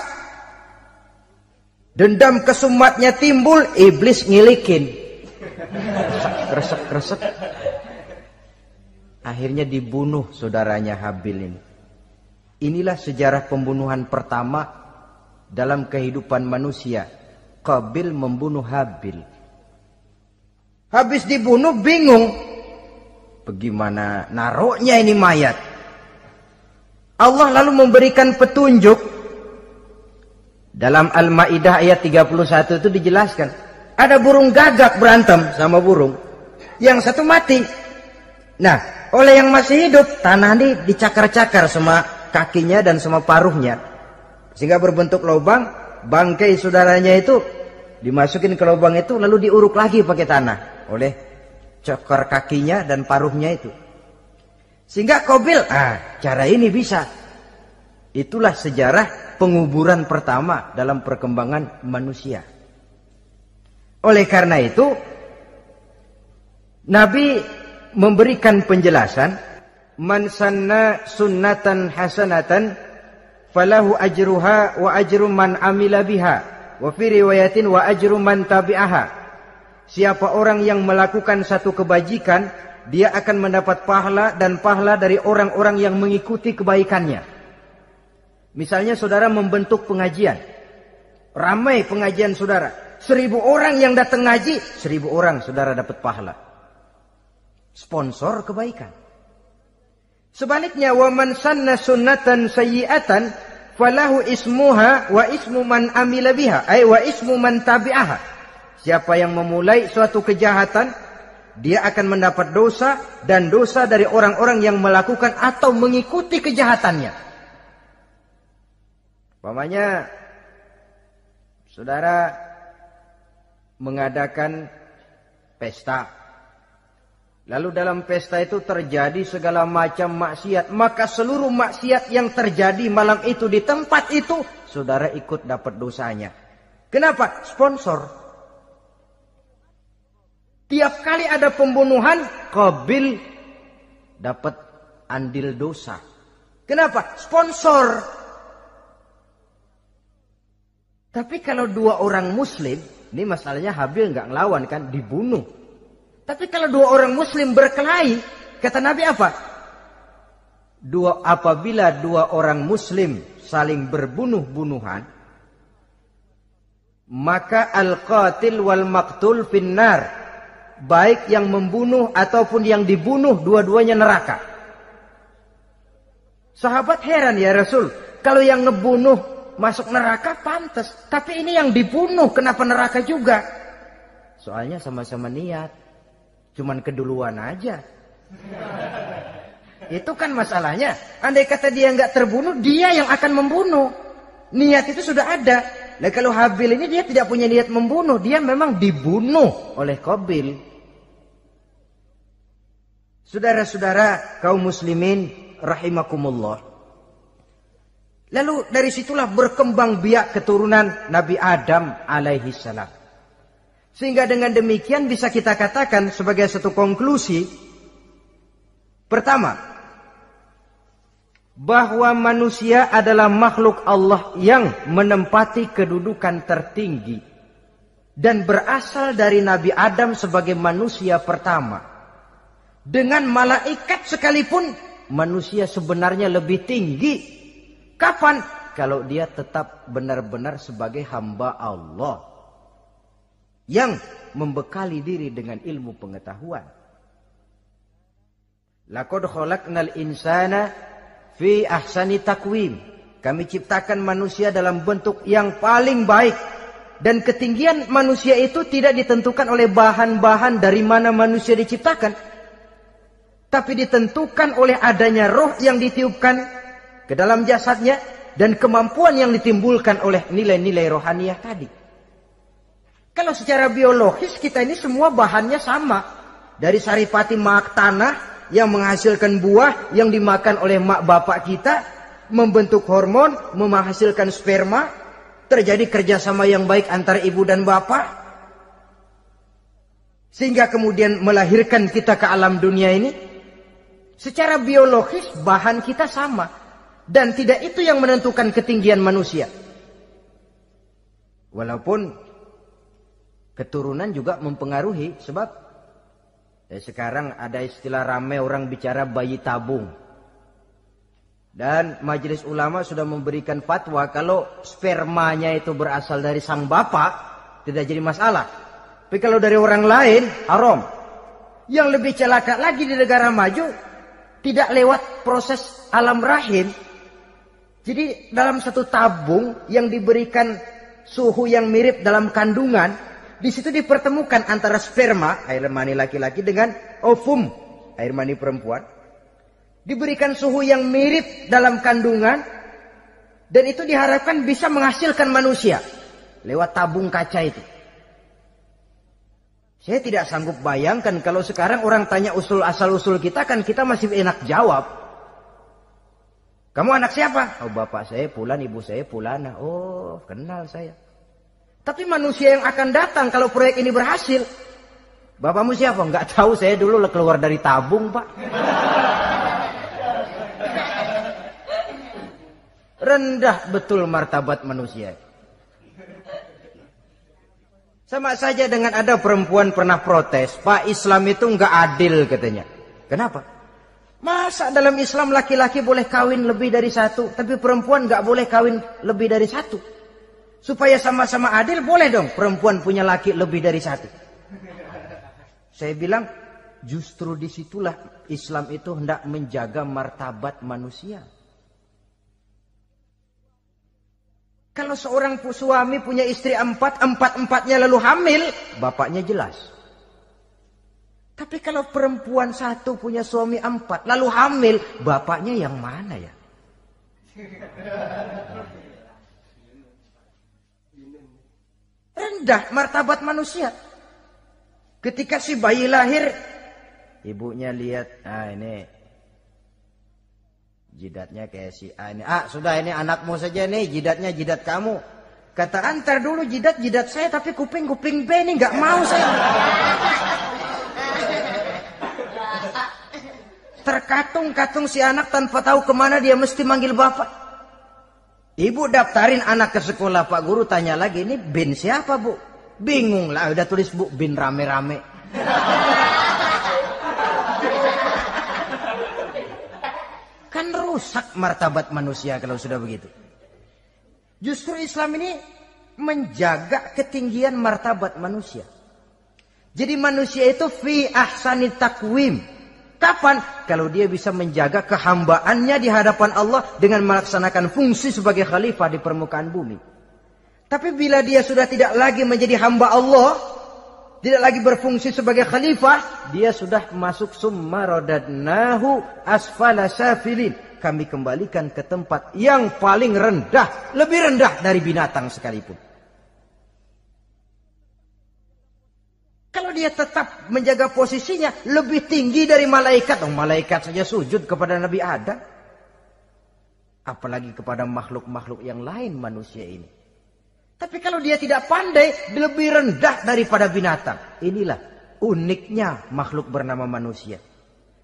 Dendam kesumatnya timbul, iblis ngilikin. Kresek. Akhirnya dibunuh saudaranya Habil ini. Inilah sejarah pembunuhan pertama dalam kehidupan manusia. Qabil membunuh Habil. Habis dibunuh bingung. Bagaimana naruhnya ini mayat? Allah lalu memberikan petunjuk. Dalam Al-Maidah ayat 31 itu dijelaskan. Ada burung gagak berantem sama burung. Yang satu mati. Nah, oleh yang masih hidup, tanah ini dicakar-cakar sama kakinya dan sama paruhnya. Sehingga berbentuk lubang, bangkai saudaranya itu dimasukin ke lubang itu lalu diuruk lagi pakai tanah. Oleh cakar kakinya dan paruhnya itu. Sehingga Qabil, cara ini bisa. Itulah sejarah penguburan pertama dalam perkembangan manusia. Oleh karena itu, Nabi memberikan penjelasan, man sanna sunnatan hasanatan falahu ajruha wa ajru man amila biha wa fi riwayatin wa ajru man tabi'aha. Siapa orang yang melakukan satu kebajikan, dia akan mendapat pahala dan pahala dari orang-orang yang mengikuti kebaikannya. Misalnya saudara membentuk pengajian. Ramai pengajian saudara. 1000 orang yang datang ngaji, 1000 orang saudara dapat pahala. Sponsor kebaikan. Sebaliknya, wa man sanna sunnatan sayyi'atan falahu ismuha wa ismu man amila biha, ay wa ismu man tabi'aha. Siapa yang memulai suatu kejahatan, dia akan mendapat dosa dan dosa dari orang-orang yang melakukan atau mengikuti kejahatannya. Umpamanya saudara mengadakan pesta. Lalu dalam pesta itu terjadi segala macam maksiat. Maka seluruh maksiat yang terjadi malam itu di tempat itu, saudara ikut dapat dosanya. Kenapa? Sponsor. Tiap kali ada pembunuhan, Qabil dapat andil dosa. Kenapa? Sponsor. Tapi kalau 2 orang muslim, ini masalahnya Habil nggak ngelawan kan, dibunuh. Tapi kalau 2 orang muslim berkelahi, kata Nabi apa? Apabila 2 orang muslim saling berbunuh-bunuhan, maka al-qatil wal maqtul finnar. Baik yang membunuh ataupun yang dibunuh, dua-duanya neraka. Sahabat heran, ya Rasul, kalau yang ngebunuh masuk neraka pantas, tapi ini yang dibunuh kenapa neraka juga? Soalnya sama-sama niat, cuman keduluan aja. Itu kan masalahnya. Andai kata dia nggak terbunuh, dia yang akan membunuh. Niat itu sudah ada. Nah kalau Habil ini dia tidak punya niat membunuh, dia memang dibunuh oleh Qabil. Saudara-saudara kaum muslimin rahimakumullah. Lalu dari situlah berkembang biak keturunan Nabi Adam alaihi salam. Sehingga dengan demikian bisa kita katakan sebagai satu konklusi. Pertama, bahwa manusia adalah makhluk Allah yang menempati kedudukan tertinggi. Dan berasal dari Nabi Adam sebagai manusia pertama. Dengan malaikat sekalipun manusia sebenarnya lebih tinggi. Kapan? Kalau dia tetap benar-benar sebagai hamba Allah. Yang membekali diri dengan ilmu pengetahuan. Laqad khalaqnal insana fi ahsani taqwim. Kami ciptakan manusia dalam bentuk yang paling baik. Dan ketinggian manusia itu tidak ditentukan oleh bahan-bahan dari mana manusia diciptakan. Tapi ditentukan oleh adanya roh yang ditiupkan ke dalam jasadnya. Dan kemampuan yang ditimbulkan oleh nilai-nilai rohaniah tadi. Kalau secara biologis kita ini semua bahannya sama. Dari saripati mak tanah yang menghasilkan buah yang dimakan oleh mak bapak kita. Membentuk hormon, menghasilkan sperma. Terjadi kerjasama yang baik antara ibu dan bapak. Sehingga kemudian melahirkan kita ke alam dunia ini. Secara biologis bahan kita sama. Dan tidak itu yang menentukan ketinggian manusia. Walaupun keturunan juga mempengaruhi. Sebab sekarang ada istilah ramai orang bicara bayi tabung. Dan majelis ulama sudah memberikan fatwa kalau spermanya itu berasal dari sang bapak, tidak jadi masalah. Tapi kalau dari orang lain, haram. Yang lebih celaka lagi di negara maju, tidak lewat proses alam rahim. Jadi dalam satu tabung yang diberikan suhu yang mirip dalam kandungan, di situ dipertemukan antara sperma, air mani laki-laki, dengan ovum, air mani perempuan. Diberikan suhu yang mirip dalam kandungan, dan itu diharapkan bisa menghasilkan manusia lewat tabung kaca itu. Saya tidak sanggup bayangkan kalau sekarang orang tanya usul asal-usul kita, kan kita masih enak jawab. Kamu anak siapa? Oh, bapak saya Fulan, ibu saya Fulana. Oh, kenal saya. Tapi manusia yang akan datang kalau proyek ini berhasil, bapakmu siapa? Enggak tahu, saya dulu keluar dari tabung, Pak. Rendah betul martabat manusia. Sama saja dengan ada perempuan pernah protes, Pak, Islam itu enggak adil katanya. Kenapa? Masa dalam Islam laki-laki boleh kawin lebih dari satu, tapi perempuan enggak boleh kawin lebih dari satu. Supaya sama-sama adil, boleh dong perempuan punya laki lebih dari satu. Saya bilang, justru disitulah Islam itu hendak menjaga martabat manusia. Kalau seorang suami punya istri empat-empatnya lalu hamil, bapaknya jelas. Tapi kalau perempuan satu punya suami 4 lalu hamil, bapaknya yang mana ya? Rendah martabat manusia. Ketika si bayi lahir, ibunya lihat, ini jidatnya kayak si A ini. Sudah ini anakmu saja nih, jidatnya jidat kamu. Kata, antar dulu jidat saya, tapi kuping B ini nggak mau saya. Terkatung-katung si anak tanpa tahu kemana dia mesti manggil bapak. Ibu daftarin anak ke sekolah, Pak Guru tanya lagi, ini bin siapa Bu? Bingung lah, udah tulis Bu, bin rame-rame. Kan rusak martabat manusia kalau sudah begitu. Justru Islam ini menjaga ketinggian martabat manusia. Jadi manusia itu fi ahsani taqwim. Kapan? Kalau dia bisa menjaga kehambaannya di hadapan Allah dengan melaksanakan fungsi sebagai khalifah di permukaan bumi. Tapi bila dia sudah tidak lagi menjadi hamba Allah, tidak lagi berfungsi sebagai khalifah, dia sudah masuk summa radadnahu asfala safilin. Kami kembalikan ke tempat yang paling rendah, lebih rendah dari binatang sekalipun. Kalau dia tetap menjaga posisinya lebih tinggi dari malaikat, malaikat saja sujud kepada Nabi Adam, apalagi kepada makhluk-makhluk yang lain manusia ini. Tapi kalau dia tidak pandai, lebih rendah daripada binatang. Inilah uniknya makhluk bernama manusia.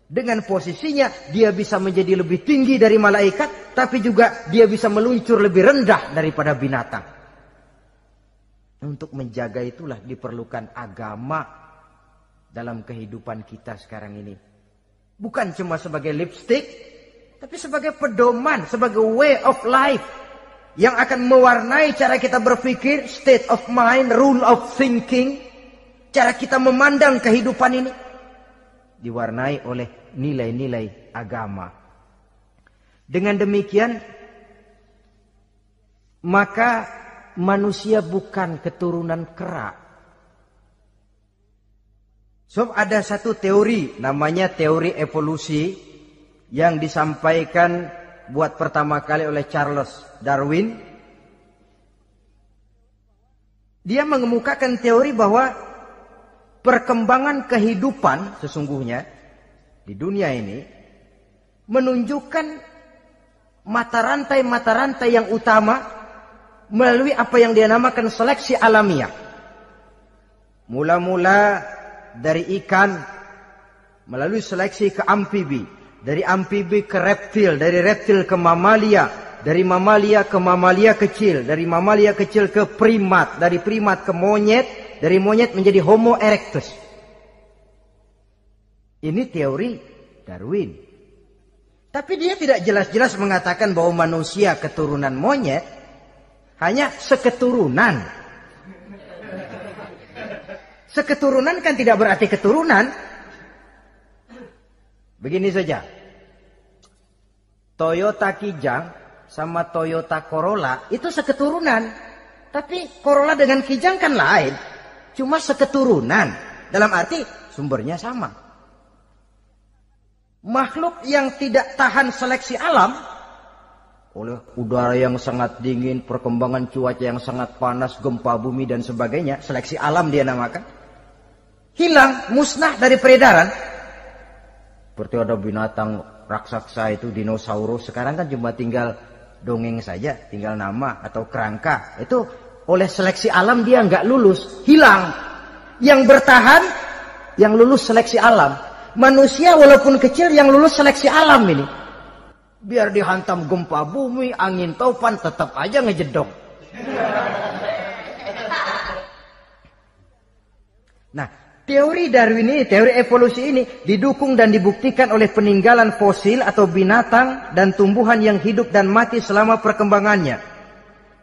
Dengan posisinya dia bisa menjadi lebih tinggi dari malaikat, tapi juga dia bisa meluncur lebih rendah daripada binatang. Untuk menjaga itulah diperlukan agama dalam kehidupan kita sekarang ini. Bukan cuma sebagai lipstick, tapi sebagai pedoman, sebagai way of life yang akan mewarnai cara kita berpikir, state of mind, rule of thinking, cara kita memandang kehidupan ini diwarnai oleh nilai-nilai agama. Dengan demikian, maka manusia bukan keturunan kera. Sebab ada satu teori, namanya teori evolusi, yang disampaikan buat pertama kali oleh Charles Darwin. Dia mengemukakan teori bahwa perkembangan kehidupan sesungguhnya di dunia ini menunjukkan mata rantai yang utama melalui apa yang dia namakan seleksi alamiah. Mula-mula dari ikan melalui seleksi ke amfibi, dari amfibi ke reptil, dari reptil ke mamalia, dari mamalia ke mamalia kecil, dari mamalia kecil ke primat, dari primat ke monyet, dari monyet menjadi Homo erectus. Ini teori Darwin. Tapi dia tidak jelas-jelas mengatakan bahwa manusia keturunan monyet, hanya seketurunan. Seketurunan kan tidak berarti keturunan. Begini saja. Toyota Kijang sama Toyota Corolla itu seketurunan. Tapi Corolla dengan Kijang kan lain. Cuma seketurunan. Dalam arti sumbernya sama. Makhluk yang tidak tahan seleksi alam, oleh udara yang sangat dingin, perkembangan cuaca yang sangat panas, gempa bumi dan sebagainya, seleksi alam dia namakan, hilang, musnah dari peredaran. Seperti ada binatang raksasa itu, dinosaurus, sekarang kan cuma tinggal dongeng saja, tinggal nama atau kerangka. Itu oleh seleksi alam dia nggak lulus, hilang. Yang bertahan, yang lulus seleksi alam. Manusia walaupun kecil yang lulus seleksi alam ini. Biar dihantam gempa bumi, angin topan, tetap aja ngejedok. Nah, teori Darwin ini, teori evolusi ini didukung dan dibuktikan oleh peninggalan fosil atau binatang dan tumbuhan yang hidup dan mati selama perkembangannya.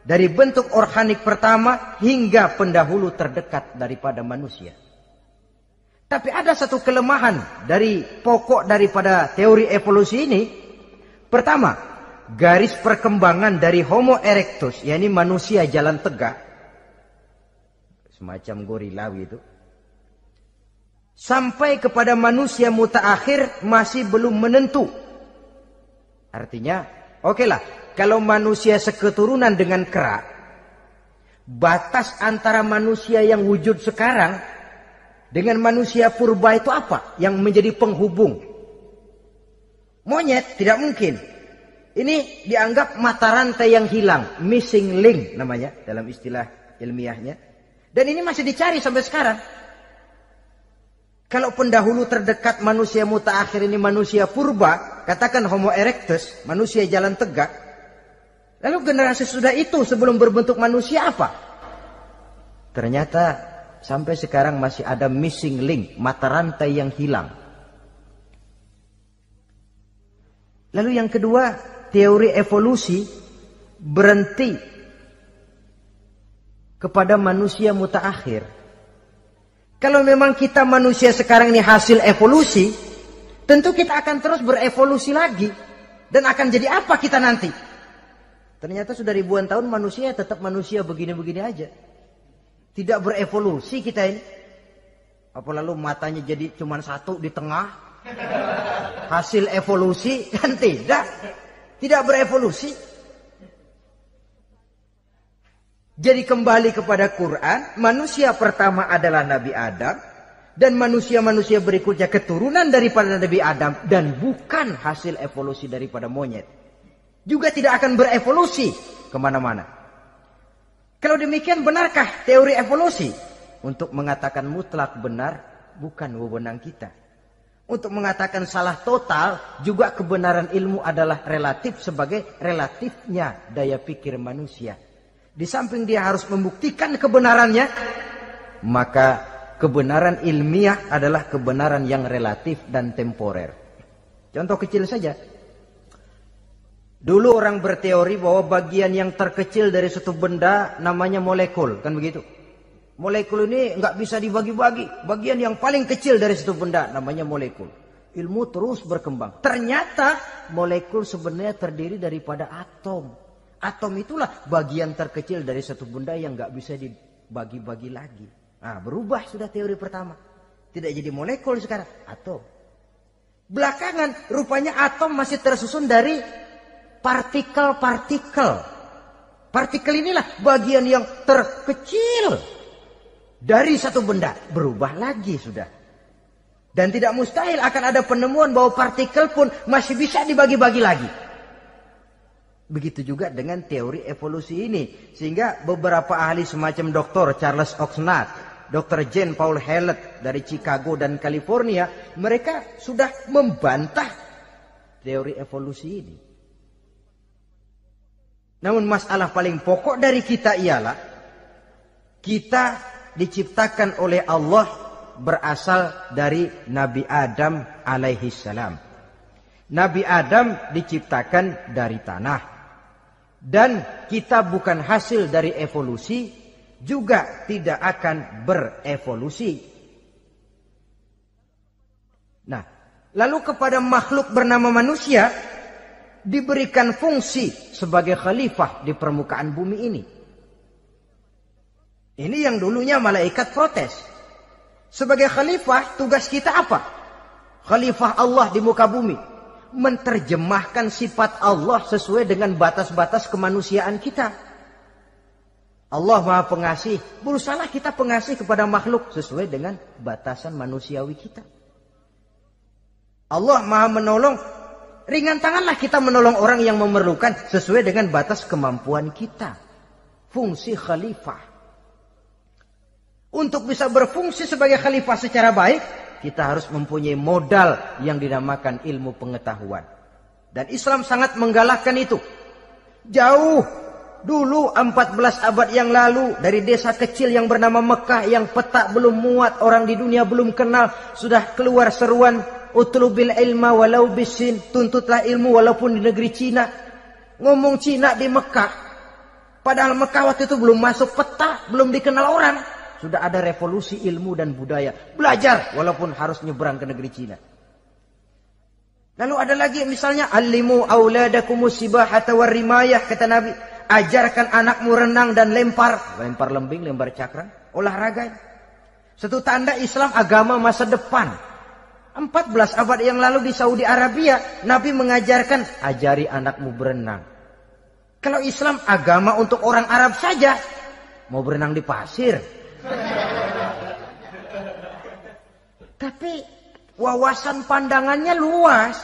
Dari bentuk organik pertama hingga pendahulu terdekat daripada manusia. Tapi ada satu kelemahan dari pokok daripada teori evolusi ini. Pertama, garis perkembangan dari Homo erectus, yakni manusia jalan tegak, semacam gorilawi itu, sampai kepada manusia mutaakhir masih belum menentu. Artinya, okelah, kalau manusia seketurunan dengan kera, batas antara manusia yang wujud sekarang dengan manusia purba itu apa yang menjadi penghubung? Monyet tidak mungkin. Ini dianggap mata rantai yang hilang, missing link namanya dalam istilah ilmiahnya. Dan ini masih dicari sampai sekarang. Kalau pendahulu terdekat manusia mutaakhir ini manusia purba, katakan Homo erectus, manusia jalan tegak. Lalu generasi sudah itu sebelum berbentuk manusia apa? Ternyata sampai sekarang masih ada missing link, mata rantai yang hilang. Lalu yang kedua, teori evolusi berhenti kepada manusia mutaakhir. Kalau memang kita manusia sekarang ini hasil evolusi, tentu kita akan terus berevolusi lagi. Dan akan jadi apa kita nanti? Ternyata sudah ribuan tahun manusia tetap manusia begini-begini aja. Tidak berevolusi kita ini. Apa lalu matanya jadi cuma satu di tengah? Hasil evolusi? Kan tidak. Tidak berevolusi. Jadi kembali kepada Quran, manusia pertama adalah Nabi Adam. Dan manusia-manusia berikutnya keturunan daripada Nabi Adam. Dan bukan hasil evolusi daripada monyet. Juga tidak akan berevolusi kemana-mana. Kalau demikian benarkah teori evolusi? Untuk mengatakan mutlak benar, bukan wewenang kita. Untuk mengatakan salah total, juga kebenaran ilmu adalah relatif sebagai relatifnya daya pikir manusia. Di samping dia harus membuktikan kebenarannya, maka kebenaran ilmiah adalah kebenaran yang relatif dan temporer. Contoh kecil saja. Dulu orang berteori bahwa bagian yang terkecil dari suatu benda namanya molekul, kan begitu? Molekul ini nggak bisa dibagi-bagi. Bagian yang paling kecil dari suatu benda namanya molekul. Ilmu terus berkembang. Ternyata molekul sebenarnya terdiri daripada atom. Atom itulah bagian terkecil dari suatu benda yang nggak bisa dibagi-bagi lagi. Nah, berubah sudah teori pertama. Tidak jadi molekul sekarang, atom. Belakangan rupanya atom masih tersusun dari partikel-partikel. Partikel inilah bagian yang terkecil dari satu benda. Berubah lagi sudah. Dan tidak mustahil akan ada penemuan bahwa partikel pun masih bisa dibagi-bagi lagi. Begitu juga dengan teori evolusi ini. Sehingga beberapa ahli semacam Dr. Charles Oxnard, Dr. Jane Paul Hallett dari Chicago dan California, mereka sudah membantah teori evolusi ini. Namun masalah paling pokok dari kita ialah kita diciptakan oleh Allah berasal dari Nabi Adam alaihi salam. Nabi Adam diciptakan dari tanah. Dan kita bukan hasil dari evolusi, juga tidak akan berevolusi. Nah, lalu kepada makhluk bernama manusia diberikan fungsi sebagai khalifah di permukaan bumi ini. Ini yang dulunya malaikat protes. Sebagai khalifah, tugas kita apa? Khalifah Allah di muka bumi. Menerjemahkan sifat Allah sesuai dengan batas-batas kemanusiaan kita. Allah Maha Pengasih. Berusahalah kita pengasih kepada makhluk sesuai dengan batasan manusiawi kita. Allah Maha Menolong. Ringan tanganlah kita menolong orang yang memerlukan sesuai dengan batas kemampuan kita. Fungsi khalifah. Untuk bisa berfungsi sebagai khalifah secara baik, kita harus mempunyai modal yang dinamakan ilmu pengetahuan. Dan Islam sangat menggalakkan itu. Jauh dulu 14 abad yang lalu, dari desa kecil yang bernama Mekah yang peta belum muat, orang di dunia belum kenal, sudah keluar seruan utlubil ilma walau bisin, tuntutlah ilmu walaupun di negeri Cina. Ngomong Cina di Mekah, padahal Mekah waktu itu belum masuk peta, belum dikenal orang. Sudah ada revolusi ilmu dan budaya. Belajar walaupun harus nyebrang ke negeri Cina. Lalu ada lagi misalnya allimu auladakumus sibahata warrimayah, kata Nabi. Ajarkan anakmu renang dan lempar lembing, lempar cakram, olahraga. Satu tanda Islam agama masa depan. 14 abad yang lalu di Saudi Arabia, Nabi mengajarkan ajari anakmu berenang. Kalau Islam agama untuk orang Arab saja, mau berenang di pasir. Tapi wawasan pandangannya luas.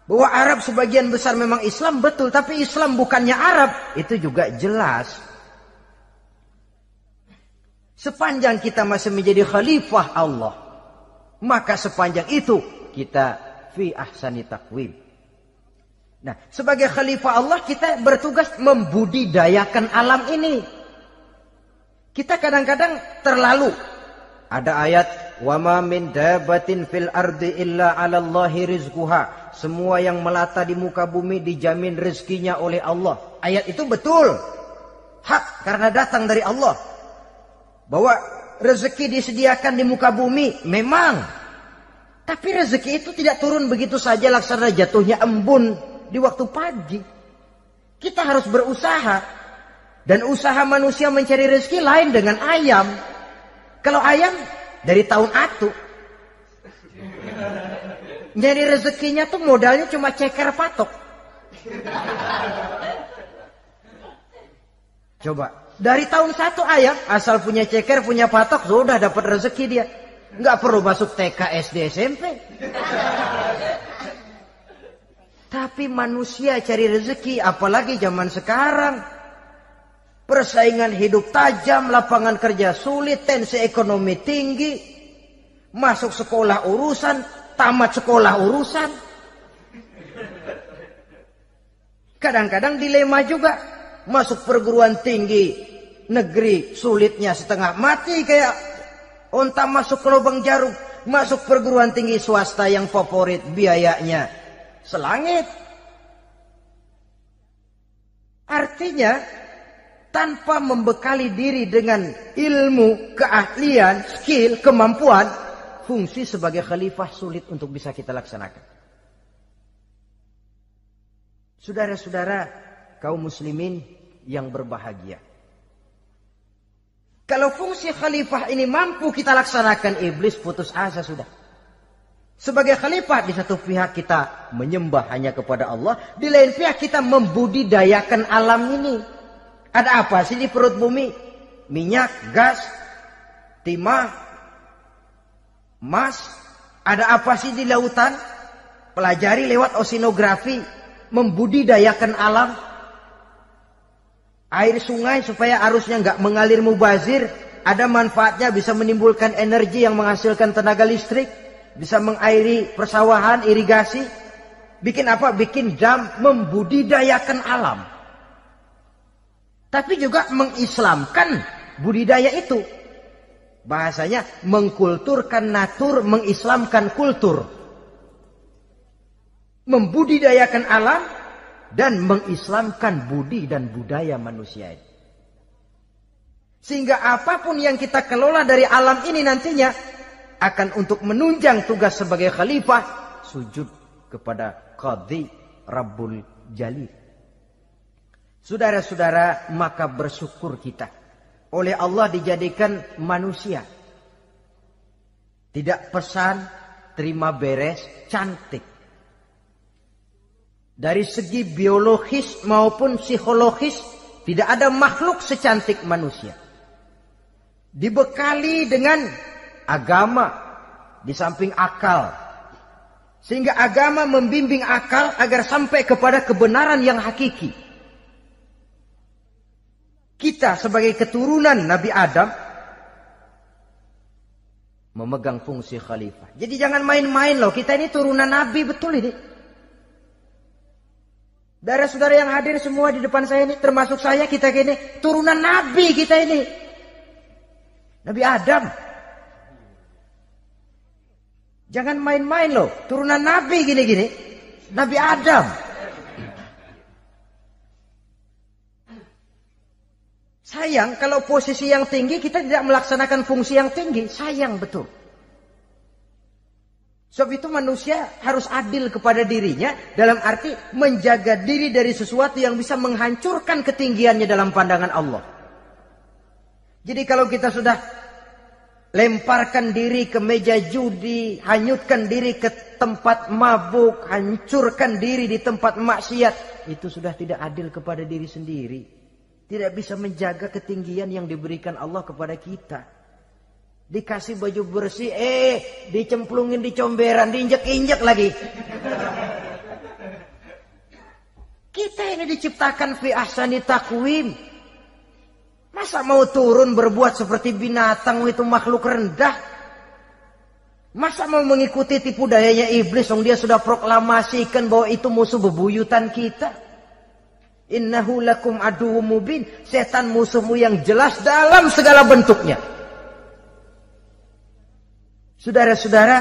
Bahwa Arab sebagian besar memang Islam, betul. Tapi Islam bukannya Arab, itu juga jelas. Sepanjang kita masih menjadi khalifah Allah, maka sepanjang itu kita fi ahsani taqwim. Nah, sebagai khalifah Allah kita bertugas membudidayakan alam ini. Kita kadang-kadang terlalu. Ada ayat, wa ma min dabatin fil ardi illa 'alallahi rizquha. Semua yang melata di muka bumi dijamin rezekinya oleh Allah. Ayat itu betul. Hak karena datang dari Allah. Bahwa rezeki disediakan di muka bumi memang. Tapi rezeki itu tidak turun begitu saja laksana jatuhnya embun di waktu pagi. Kita harus berusaha. Dan usaha manusia mencari rezeki lain dengan ayam. Kalau ayam dari tahun atu. Nyari rezekinya tuh modalnya cuma ceker patok. Coba. Dari tahun 1 ayam, asal punya ceker, punya patok, sudah dapat rezeki dia. Nggak perlu masuk TK, SD, SMP. Tapi manusia cari rezeki, apalagi zaman sekarang. Persaingan hidup tajam, lapangan kerja sulit, tensi ekonomi tinggi. Masuk sekolah urusan, tamat sekolah urusan. Kadang-kadang dilema juga. Masuk perguruan tinggi negeri sulitnya setengah mati kayak onta masuk ke lubang jarum. Masuk perguruan tinggi swasta yang favorit biayanya selangit. Artinya tanpa membekali diri dengan ilmu, keahlian, skill, kemampuan, fungsi sebagai khalifah sulit untuk bisa kita laksanakan. Saudara-saudara kaum muslimin yang berbahagia. Kalau fungsi khalifah ini mampu kita laksanakan, iblis putus asa sudah. Sebagai khalifah di satu pihak kita menyembah hanya kepada Allah, di lain pihak kita membudidayakan alam ini. Ada apa sih di perut bumi? Minyak, gas, timah, emas. Ada apa sih di lautan? Pelajari lewat oceanografi, membudidayakan alam. Air sungai supaya arusnya nggak mengalir mubazir, ada manfaatnya, bisa menimbulkan energi yang menghasilkan tenaga listrik, bisa mengairi persawahan, irigasi. Bikin apa? Bikin dam, membudidayakan alam. Tapi juga mengislamkan budidaya itu. Bahasanya mengkulturkan natur, mengislamkan kultur. Membudidayakan alam dan mengislamkan budi dan budaya manusia ini. Sehingga apapun yang kita kelola dari alam ini nantinya akan untuk menunjang tugas sebagai khalifah, sujud kepada Qadhi Rabbul Jalil. Saudara-saudara, maka bersyukur kita oleh Allah dijadikan manusia. Tidak pesan, terima beres, cantik. Dari segi biologis maupun psikologis, tidak ada makhluk secantik manusia. Dibekali dengan agama di samping akal. Sehingga agama membimbing akal agar sampai kepada kebenaran yang hakiki. Kita sebagai keturunan Nabi Adam memegang fungsi khalifah. Jadi jangan main-main loh, kita ini turunan Nabi, betul ini. Saudara-saudara yang hadir semua di depan saya ini, termasuk saya, kita gini, turunan Nabi kita ini. Nabi Adam. Jangan main-main loh, turunan Nabi gini-gini. Nabi Adam. Sayang kalau posisi yang tinggi kita tidak melaksanakan fungsi yang tinggi. Sayang betul. Sebab itu manusia harus adil kepada dirinya dalam arti menjaga diri dari sesuatu yang bisa menghancurkan ketinggiannya dalam pandangan Allah. Jadi kalau kita sudah lemparkan diri ke meja judi, hanyutkan diri ke tempat mabuk, hancurkan diri di tempat maksiat, itu sudah tidak adil kepada diri sendiri. Tidak bisa menjaga ketinggian yang diberikan Allah kepada kita. Dikasih baju bersih, dicemplungin di comberan, diinjek-injek lagi. Kita ini diciptakan fi ahsani taqwim. Masa mau turun berbuat seperti binatang, itu makhluk rendah? Masa mau mengikuti tipu dayanya iblis, dia sudah proklamasikan bahwa itu musuh bebuyutan kita? Innahu lakum aduwwum mubin. Setan musuhmu yang jelas dalam segala bentuknya. Saudara-saudara,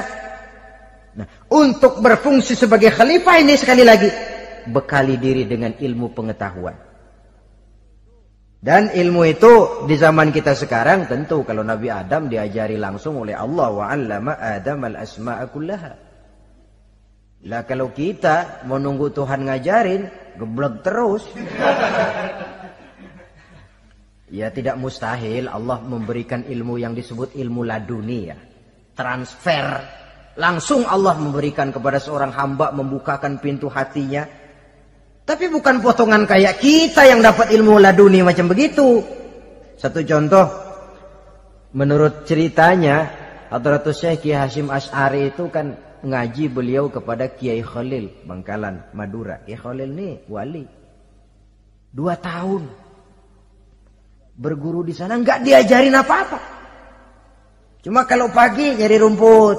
nah, untuk berfungsi sebagai khalifah ini sekali lagi, bekali diri dengan ilmu pengetahuan. Dan ilmu itu di zaman kita sekarang tentu kalau Nabi Adam diajari langsung oleh Allah, wa 'allama Adam al-asma'a kullaha. Lah kalau kita mau nunggu Tuhan ngajarin, geblek terus. Ya tidak mustahil Allah memberikan ilmu yang disebut ilmu laduni ya. Transfer. Langsung Allah memberikan kepada seorang hamba, membukakan pintu hatinya. Tapi bukan potongan kayak kita yang dapat ilmu laduni macam begitu. Satu contoh, menurut ceritanya, Hadratus Syekh Kiai Hasyim Asy'ari itu kan ngaji beliau kepada Kiai Khalil Bangkalan, Madura. Kiai Khalil ini wali. 2 tahun berguru di sana, nggak diajarin apa-apa. Cuma kalau pagi nyari rumput.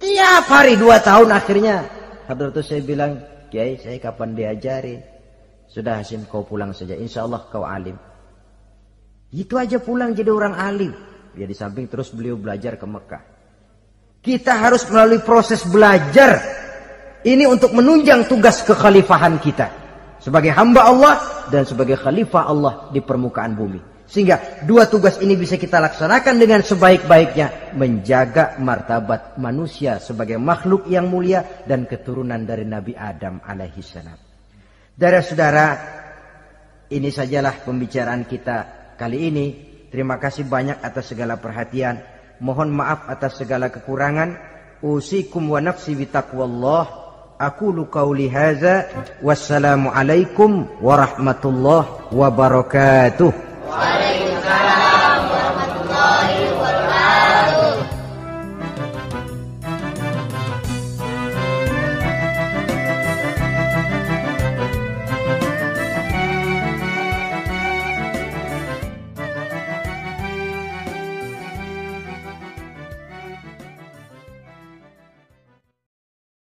Tiap hari 2 tahun akhirnya Hadratus Syekh bilang, Kiai, saya kapan diajarin? Sudah Hasyim, kau pulang saja. Insya Allah kau alim. Itu aja pulang jadi orang alim. Ya di samping terus beliau belajar ke Mekah. Kita harus melalui proses belajar. Ini untuk menunjang tugas kekhalifahan kita. Sebagai hamba Allah dan sebagai khalifah Allah di permukaan bumi. Sehingga 2 tugas ini bisa kita laksanakan dengan sebaik-baiknya. Menjaga martabat manusia sebagai makhluk yang mulia dan keturunan dari Nabi Adam alaihissalam. Saudara-saudara, ini sajalah pembicaraan kita kali ini. Terima kasih banyak atas segala perhatian. Mohon maaf atas segala kekurangan. Usikum wa nafsi bitaqwallah. Aqulu qauli hadza. Wassalamu alaikum warahmatullahi wabarakatuh.